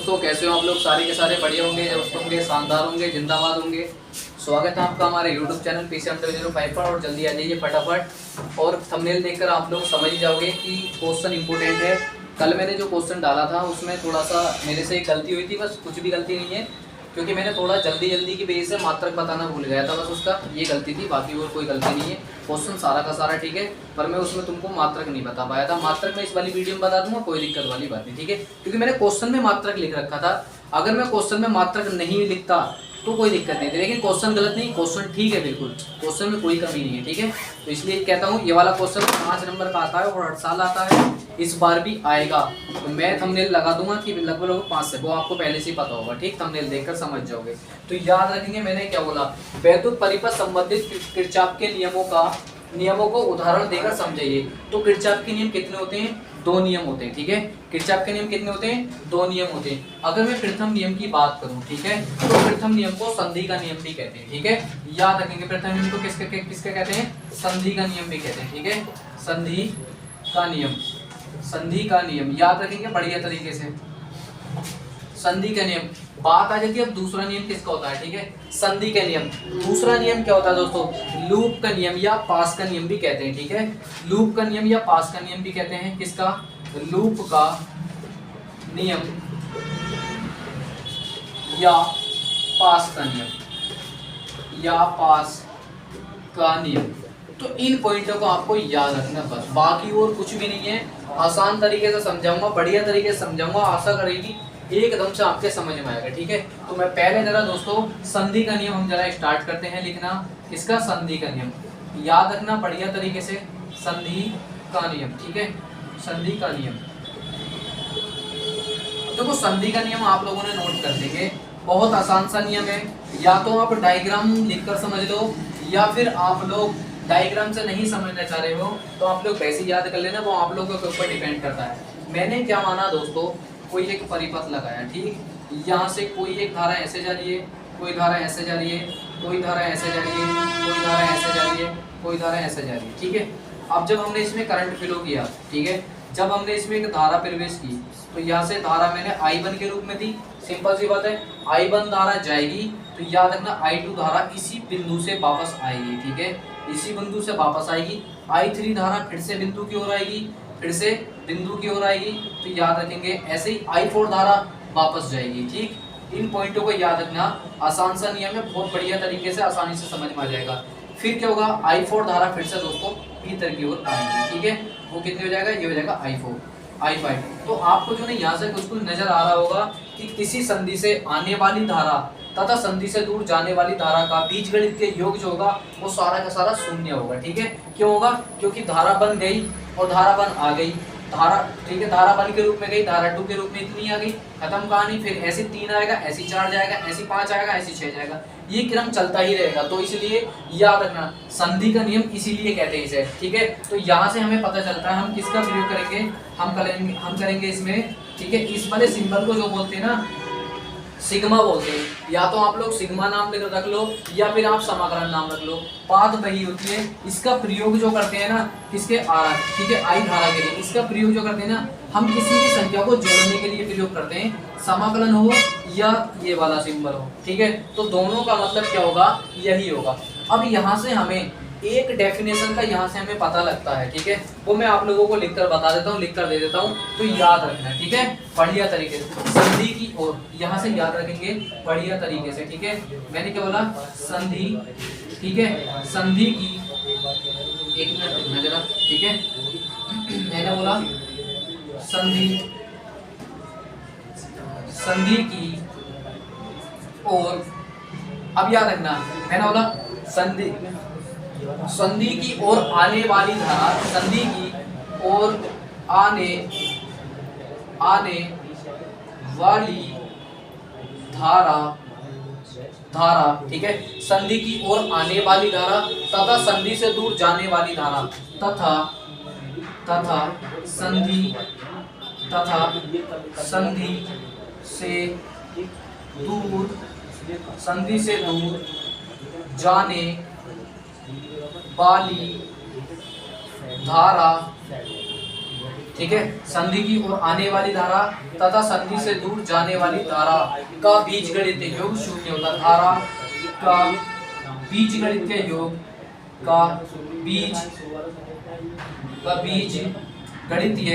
दोस्तों, कैसे हो आप लोग? सारे के सारे बढ़िया होंगे, दोस्त होंगे, शानदार होंगे, जिंदाबाद होंगे। स्वागत है आपका हमारे YouTube चैनल PCM005 पर। और जल्दी आ जाइए फटाफट। और थंबनेल देखकर आप लोग समझ ही जाओगे कि क्वेश्चन इंपॉर्टेंट है। कल मैंने जो क्वेश्चन डाला था उसमें थोड़ा सा मेरे से एक गलती हुई थी, बस कुछ भी गलती नहीं है, क्योंकि मैंने थोड़ा जल्दी की वजह से मात्रक बताना भूल गया था, बस उसका ये गलती थी, बाकी और कोई गलती नहीं है। क्वेश्चन सारा का सारा ठीक है, पर मैं उसमें तुमको मात्रक नहीं बता पाया था। मात्रक मैं इस वाली वीडियो में बता दूंगा, कोई दिक्कत वाली बात नहीं, ठीक है, क्योंकि मैंने क्वेश्चन में मात्रक लिख रखा था। अगर मैं क्वेश्चन में मात्रक नहीं लिखता तो कोई दिक्कत नहीं थी, लेकिन क्वेश्चन गलत नहीं, क्वेश्चन ठीक है, बिल्कुल क्वेश्चन में कोई कमी नहीं है, ठीक है। तो इसलिए कहता हूँ ये वाला क्वेश्चन 5 नंबर का आता है और हर साल आता है, इस बार भी आएगा। तो मैं थंबनेल लगा दूंगा कि लगभग 5 से, वो आपको पहले से ही पता होगा, ठीक, थंबनेल देखकर समझ जाओगे। तो याद रखेंगे मैंने क्या बोला, वैद्युत परिपथ संबंधित किरचॉफ के नियमों को उदाहरण देकर समझाइए। तो किरचॉफ के नियम कितने होते हैं? 2 नियम होते हैं, ठीक है। किरचॉफ के नियम कितने होते हैं? 2 नियम होते हैं। अगर मैं प्रथम नियम की बात करूं, ठीक है, तो प्रथम नियम को संधि का नियम भी कहते हैं, ठीक है। याद रखेंगे प्रथम नियम को किसका कहते हैं? संधि का नियम भी कहते हैं, ठीक है। संधि का नियम, संधि का नियम याद रखेंगे बढ़िया तरीके से। संधि का नियम बात आ जाती है। अब दूसरा नियम किसका होता है? ठीक है, संधि का नियम। दूसरा नियम क्या होता है दोस्तों? लूप का नियम या पास का नियम भी कहते हैं, ठीक है। लूप का नियम या पास का नियम भी कहते हैं। किसका? लूप का नियम या पास का नियम, या पास का नियम। तो इन पॉइंटों को आपको याद रखना बस, बाकी और कुछ भी नहीं है। आसान तरीके से समझाऊंगा, बढ़िया तरीके से समझाऊंगा, आशा करेगी एकदम से आपके समझ में आएगा, ठीक है। तो मैं पहले जरा दोस्तों संधि का नियम हम जरा स्टार्ट करते हैं लिखना। इसका संधि का नियम याद रखना बढ़िया तरीके से। संधि का नियम, ठीक है, संधि का नियम। देखो संधि का नियम आप लोगों ने नोट कर लेंगे, बहुत आसान सा नियम है। या तो आप डायग्राम लिखकर समझ लो, या फिर आप लोग डायग्राम से नहीं समझना चाह रहे हो तो आप लोग वैसे याद कर लेना, वो आप लोगों के ऊपर डिपेंड करता है। मैंने क्या माना दोस्तों, कोई एक परिपथ लगाया, ठीक, यहाँ से कोई एक धारा ऐसे जा रही है, कोई धारा ऐसे जा रही है, कोई धारा ऐसे जा रही है, कोई धारा ऐसे जा रही है, कोई धारा ऐसे जा रही है, ठीक है। अब जब हमने इसमें करंट फ्लो किया, ठीक है, जब हमने इसमें एक धारा प्रवेश की, तो यहाँ से धारा मैंने I1 के रूप में दी। सिंपल सी बात है, I1 धारा जाएगी तो याद रखना I2 धारा इसी बिंदु से वापस आएगी, ठीक है, इसी बिंदु से वापस आएगी। I3 धारा फिर से बिंदु की ओर आएगी, फिर से बिंदु की ओर आएगी। तो याद रखेंगे ऐसे ही I4 धारा वापस जाएगी, ठीक। इन पॉइंटों को याद रखना, आसान सा नियम है, बहुत बढ़िया तरीके से आसानी से समझ में आ जाएगा। फिर क्या होगा, I4 धारा फिर से दोस्तों भीतर की ओर आएगी, ठीक है। वो कितने हो जाएगा? ये हो जाएगा I4, I5। तो आपको जो ना यहाँ से कुछ नजर आ रहा होगा कि किसी संधि से आने वाली धारा तथा संधि से दूर जाने वाली धारा का बीजगणित के योग जो होगा वो सारा का सारा शून्य होगा, ठीक है। क्यों होगा? क्योंकि धारा बन गई और धारा बन आ गई, धारा, ठीक है, धारा बन के रूप में गई, धारा 2 के रूप में इतनी आ गई, खत्म कहानी। फिर ऐसे 3 आएगा, ऐसे 4 जाएगा, ऐसे 5 आएगा, ऐसे 6 जाएगा, ये क्रम चलता ही रहेगा। तो इसलिए याद रखना संधि का नियम इसीलिए कहते हैं इसे, ठीक है। तो यहाँ से हमें पता चलता है हम किसका प्रयोग करेंगे, हम करेंगे इसमें, ठीक है, इस वाले सिंबल को जो बोलते हैं ना सिग्मा बोलते हैं। या तो आप लोग सिग्मा नाम रख लो, या फिर आप समाकलन नाम रख लो, बात वही होती है। इसका प्रयोग जो करते हैं ना किसके आर, ठीक है, I धारा के लिए इसका प्रयोग जो करते हैं ना, हम किसी भी संख्या को जोड़ने के लिए प्रयोग करते हैं, समाकलन हो या ये वाला सिंबल हो, ठीक है। तो दोनों का मतलब क्या होगा? यही होगा। अब यहाँ से हमें एक डेफिनेशन का यहाँ से हमें पता लगता है, ठीक है, वो मैं आप लोगों को लिखकर बता देता हूँ, लिखकर दे देता हूँ, तो याद रखना, ठीक है, बढ़िया तरीके से संधि की ओर यहाँ से याद रखेंगे बढ़िया तरीके से, ठीक है। मैंने क्या बोला? संधि, ठीक है, संधि की, एक मिनट रुकना जरा, ठीक है, मैंने बोला संधि, संधि की ओर। अब याद रखना मैंने बोला संधि, संधि की ओर आने वाली धारा, संधि की ओर आने वाली धारा, ठीक है, संधि की ओर आने वाली धारा तथा संधि से दूर जाने वाली धारा, तथा संधि से दूर जाने वाली धारा ठीक है, संधि की ओर आने वाली धारा तथा संधि से दूर जाने वाली धारा का बीजगणितीय योग शून्य होता है। धारा का बीजगणितीय योग का बीज गणितीय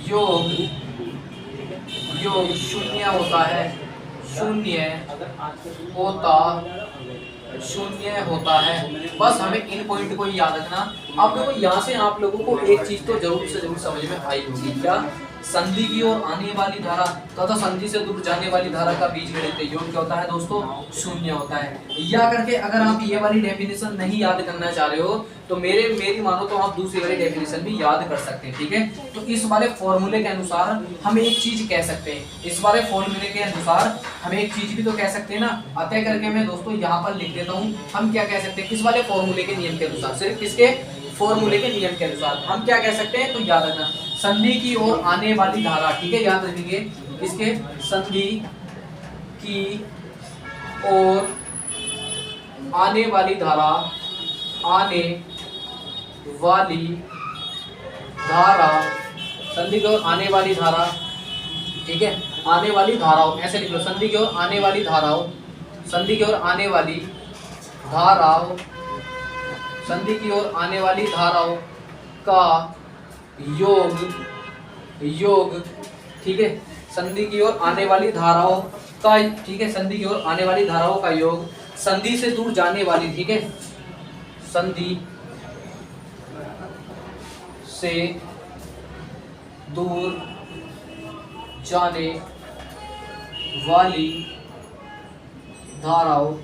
योग शून्य होता है। बस हमें इन पॉइंट को याद रखना। आप लोगों को यहाँ से आप लोगों को एक चीज तो जरूर से जरूर समझ में आई होगी, क्या? संधि की ओर आने वाली धारा तथा संधि से दूर जाने वाली धारा का बीजगणितीय योग क्या होता है दोस्तों? शून्य होता है। या करके अगर आप ये वाली डेफिनेशन नहीं याद करना चाह रहे हो तो मेरी मानो तो आप दूसरी वाली डेफिनेशन भी याद कर सकते हैं, ठीक है। तो इस वाले फॉर्मूले के अनुसार हम एक चीज कह सकते हैं, इस वाले फॉर्मूले के अनुसार हम एक चीज भी तो कह सकते हैं ना। अतः करके मैं दोस्तों यहाँ पर लिख देता हूँ, हम क्या कह सकते हैं किस वाले फॉर्मूले के नियम के अनुसार, सिर्फ किसके फॉर्मूले के नियम के अनुसार हम क्या कह सकते हैं, तो याद रखना संधि की ओर आने वाली धारा, ठीक है, याद रखेंगे इसके, संधि की ओर आने वाली धारा, संधि की ओर आने वाली धारा, ठीक है, आने वाली धाराओं, ऐसे लिख लो, संधि की ओर आने वाली धाराओं, संधि की ओर आने वाली धाराओं, संधि की ओर आने वाली धाराओं का योग, ठीक है, संधि की ओर आने वाली धाराओं का, ठीक है, संधि की ओर आने वाली धाराओं का योग संधि से दूर जाने वाली, ठीक है, संधि से दूर जाने वाली धाराओं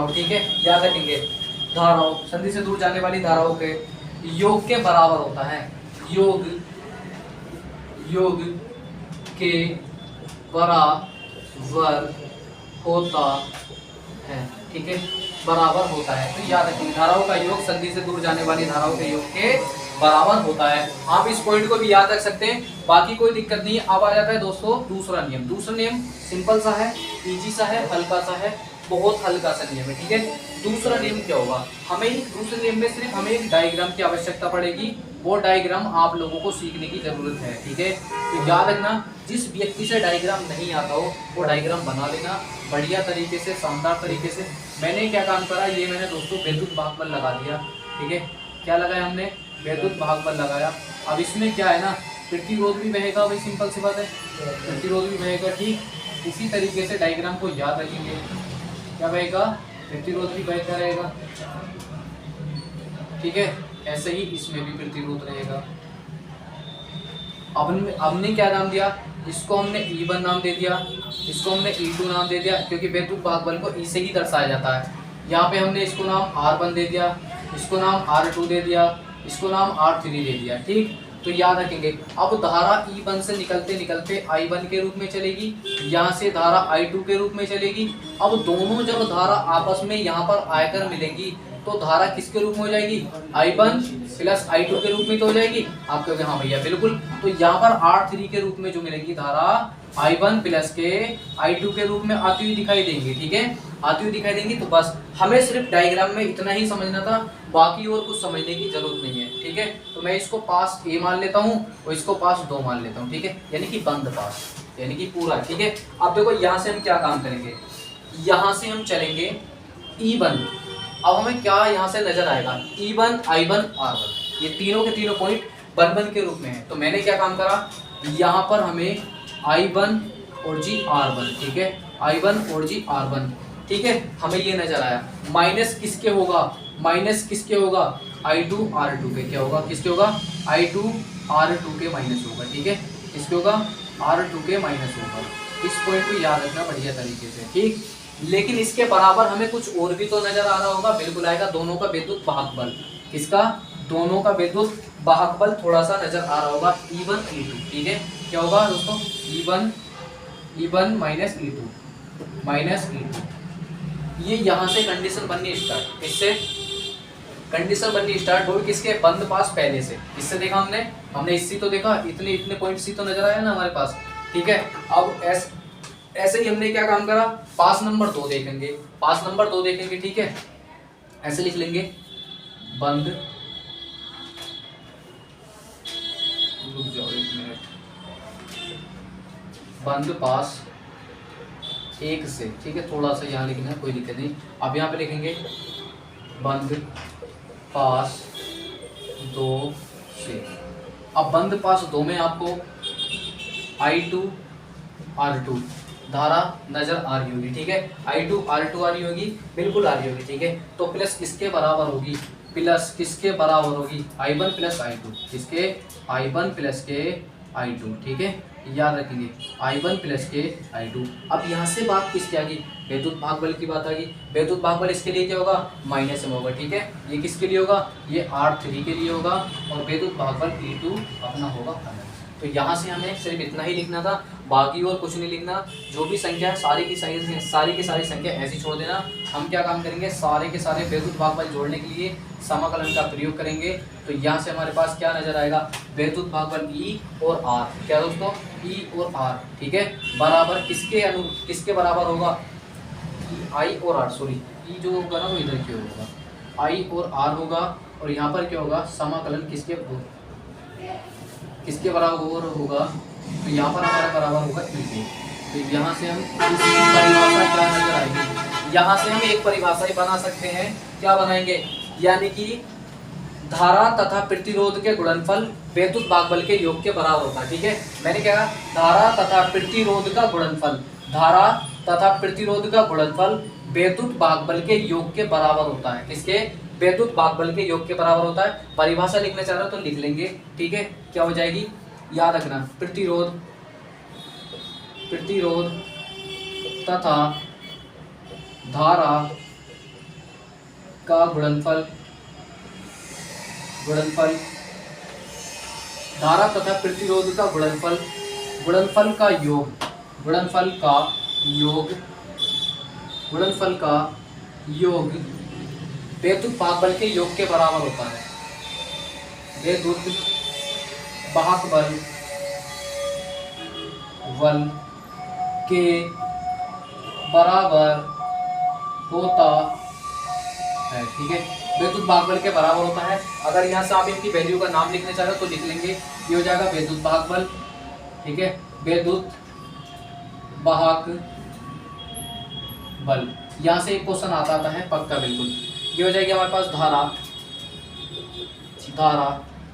ठीक है, याद रखेंगे, धाराओं, संधि से दूर जाने वाली धाराओं के योग के बराबर होता है, योग के बराबर होता है, ठीक है, बराबर होता है। तो याद रखिए धाराओं का योग संधि से दूर जाने वाली धाराओं के योग के बराबर होता है। आप इस पॉइंट को भी याद रख सकते हैं, बाकी कोई दिक्कत नहीं है। अब आ जाता है दोस्तों दूसरा नियम। दूसरा नियम सिंपल सा है, इजी सा है, हल्का सा है, बहुत हल्का सा नियम है, ठीक है। दूसरा नियम क्या होगा, हमें दूसरे नियम में सिर्फ हमें एक डायग्राम की आवश्यकता पड़ेगी, वो डायग्राम आप लोगों को सीखने की जरूरत है, ठीक है। तो याद रखना जिस व्यक्ति से डायग्राम नहीं आता हो वो डायग्राम बना लेना बढ़िया तरीके से, शानदार तरीके से। मैंने क्या काम करा, ये मैंने दोस्तों वैद्युत भागबल लगा दिया, ठीक है, क्या लगाया हमने, वैद्युत भागबल लगाया। अब इसमें क्या है ना, प्रतिरोध भी बहेगा, भाई सिंपल सी बात है, प्रतिरोध भी बहेगा, ठीक। इसी तरीके से डायग्राम को याद रखेंगे, क्या बहेगा, प्रतिरोध भी बहता रहेगा, ठीक है, ऐसे ही इसमें भी प्रतिरोध रहेगा। अब हमने क्या नाम दिया, इसको हमने E1 नाम दे दिया, इसको हमने E2 नाम दे दिया, क्योंकि वैद्युत भागबल को E से ही दर्शाया जाता है। यहाँ पे हमने इसको नाम R1 दे दिया, इसको नाम R2 दे दिया, इसको नाम R3 दे दिया, ठीक। तो याद रखेंगे अब धारा E1 से निकलते निकलते I1 के रूप में चलेगी, यहाँ से धारा I2 के रूप में चलेगी। अब दोनों जब धारा आपस में यहाँ पर आकर मिलेंगी तो धारा किसके रूप में हो जाएगी, I1 प्लस I2 के रूप में तो हो जाएगी। आप कहोगे हाँ भैया बिल्कुल, तो यहाँ पर R3 के रूप में जो मिलेगी धारा I1 प्लस के I2 के रूप में आती हुई दिखाई देंगी, ठीक है, आती हुई दिखाई देंगी। तो बस हमें सिर्फ डायग्राम में इतना ही समझना था, बाकी और कुछ समझने की जरूरत नहीं है, ठीक है। तो मैं इसको पास A मान लेता हूँ और इसको पास 2 मान लेता हूँ, ठीक है, यानी कि बंद पास, यानी कि पूरा, ठीक है। अब देखो यहाँ से हम क्या काम करेंगे, यहाँ से हम चलेंगे E1। अब हमें क्या यहाँ से नजर आएगा, E1 I1 R1, ये तीनों के तीनों पॉइंट 1 के रूप में है। तो मैंने क्या काम करा, यहाँ पर हमें I1 और जी R1, ठीक है, I1 और जी R1, ठीक है, हमें ये नजर आया। माइनस किसके होगा, माइनस किसके होगा, I2 R2 के, क्या होगा, किसके होगा, I2 R2 के माइनस होगा, ठीक है, किसके होगा, R2 के माइनस होगा। इस पॉइंट को याद रखना बढ़िया तरीके से, ठीक। लेकिन इसके बराबर हमें कुछ और भी तो नजर आ रहा होगा, बिल्कुल आएगा, दोनों का विद्युत वाहक, किसका, दोनों का विद्युत वाहक बल थोड़ा सा नजर आ रहा होगा, E1 E2, ठीक है, क्या होगा दोस्तों, E1 माइनस E2, ये यहाँ से कंडीशन बननी स्टार्ट, इससे कंडीशन बननी स्टार्ट हुई किसके, बंद पास पहले से। इससे देखा हमने इससे तो देखा, इतने पॉइंट सी तो नजर आया ना हमारे पास, ठीक है। अब ऐसे ही हमने क्या काम करा, पास नंबर 2 देखेंगे, पास नंबर 2 देखेंगे, ठीक है। ऐसे लिख लेंगे बंद, रुक जाओ 1 मिनट, बंद पास 1 से, ठीक है। थोड़ा सा यहाँ लिखना है, कोई दिक्कत नहीं। अब यहाँ पे लिखेंगे बंद पास 2 से। अब बंद पास 2 में आपको I2 R2 धारा नजर आ रही होगी, ठीक है। I2 R2 आ रही होगी, बिल्कुल आ रही होगी, ठीक है। तो प्लस किसके बराबर होगी, प्लस किसके बराबर होगी, I1 प्लस I2, किसके, I1 प्लस के I2, ठीक है। याद रखेंगे I1 प्लस के I2। अब यहाँ से बात किसकी आ गई, वैद्युत भागबल की बात आ गई। वैद्युत भागबल इसके लिए क्या होगा, माइनस में होगा, ठीक है। ये किसके लिए होगा, ये R3 के लिए होगा, और वैद्युत भागबल E2 अपना होगा अलग। तो यहाँ से हमें सिर्फ इतना ही लिखना था, बाकी और कुछ नहीं लिखना। जो भी संख्या है सारी की सारी संख्या ऐसी छोड़ देना। हम क्या काम करेंगे, सारे के सारे वैद्युत भागफल जोड़ने के लिए समाकलन का प्रयोग करेंगे। तो यहाँ से हमारे पास क्या नजर आएगा, वैद्युत भागफल ई और आर, क्या दोस्तों, ई और आर, ठीक है, बराबर किसके बराबर होगा, आई और आर, सॉरी ई जो होगा ना वो इधर की होगा, आई और आर होगा। और यहाँ पर क्या होगा, समाकलन किसके बराबर होगा, तो यहाँ पर हमारा बराबर होगा ई के। तो यहाँ से हम परिभाषा क्या नजर आएगी, यहाँ से हम एक परिभाषा ही बना सकते हैं, क्या बनाएंगे, यानी कि धारा तथा प्रतिरोध के गुणनफल वैद्युत भागबल के योग के बराबर होता है, ठीक है। मैंने क्या, धारा तथा प्रतिरोध का गुणनफल, धारा तथा प्रतिरोध का गुणनफल वैद्युत भागबल के योग के बराबर होता है, किसके, वैद्युत भागबल के योग के बराबर होता है। परिभाषा लिखना चाह रहे हो तो लिख लेंगे, ठीक है। क्या हो जाएगी, याद रखना, प्रतिरोध तथा धारा का गुणनफल, धारा तथा प्रतिरोध का गुणनफल का योग वैद्युत भागबल के योग के बराबर होता है। वैद्युत भागबल के बराबर होता है, ठीक है। वैद्युत भागबल के बराबर होता है। अगर यहाँ से आप इनकी वैल्यू का नाम लिखने चाह रहे हो तो लिख लेंगे, ये हो जाएगा वैद्युत भागबल, ठीक है, वैद्युत भागबल। यहाँ से एक क्वेश्चन आता है पक्का, बिल्कुल। ये हो जाएगी हमारे पास धारा,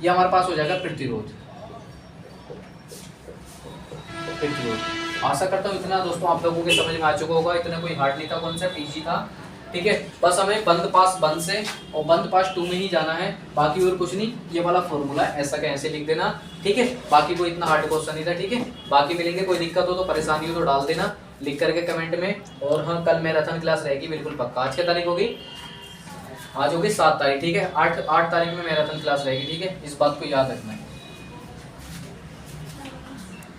ये हमारे पास हो जाएगा प्रतिरोध। आशा करता हूँ इतना दोस्तों आप लोगों के समझ में आ चुका होगा, इतना कोई हार्ड नहीं था, कॉन्सेप्ट इजी था, ठीक है। बस हमें बंद पास बंद से और बंद पास 2 में ही जाना है, बाकी और कुछ नहीं। ये वाला फॉर्मूला ऐसा का ऐसे लिख देना, ठीक है। बाकी कोई इतना हार्ड क्वेश्चन नहीं था, ठीक है। बाकी मिलेंगे, कोई दिक्कत हो तो परेशानी हो तो डाल देना लिख करके कमेंट में। और हाँ, कल मैराथन क्लास रहेगी, बिल्कुल पक्का। आज क्या तारीख होगी, आज होगी 7 तारीख, ठीक है। 8 तारीख में मैराथन क्लास रहेगी, ठीक है। इस बात को याद रखना है।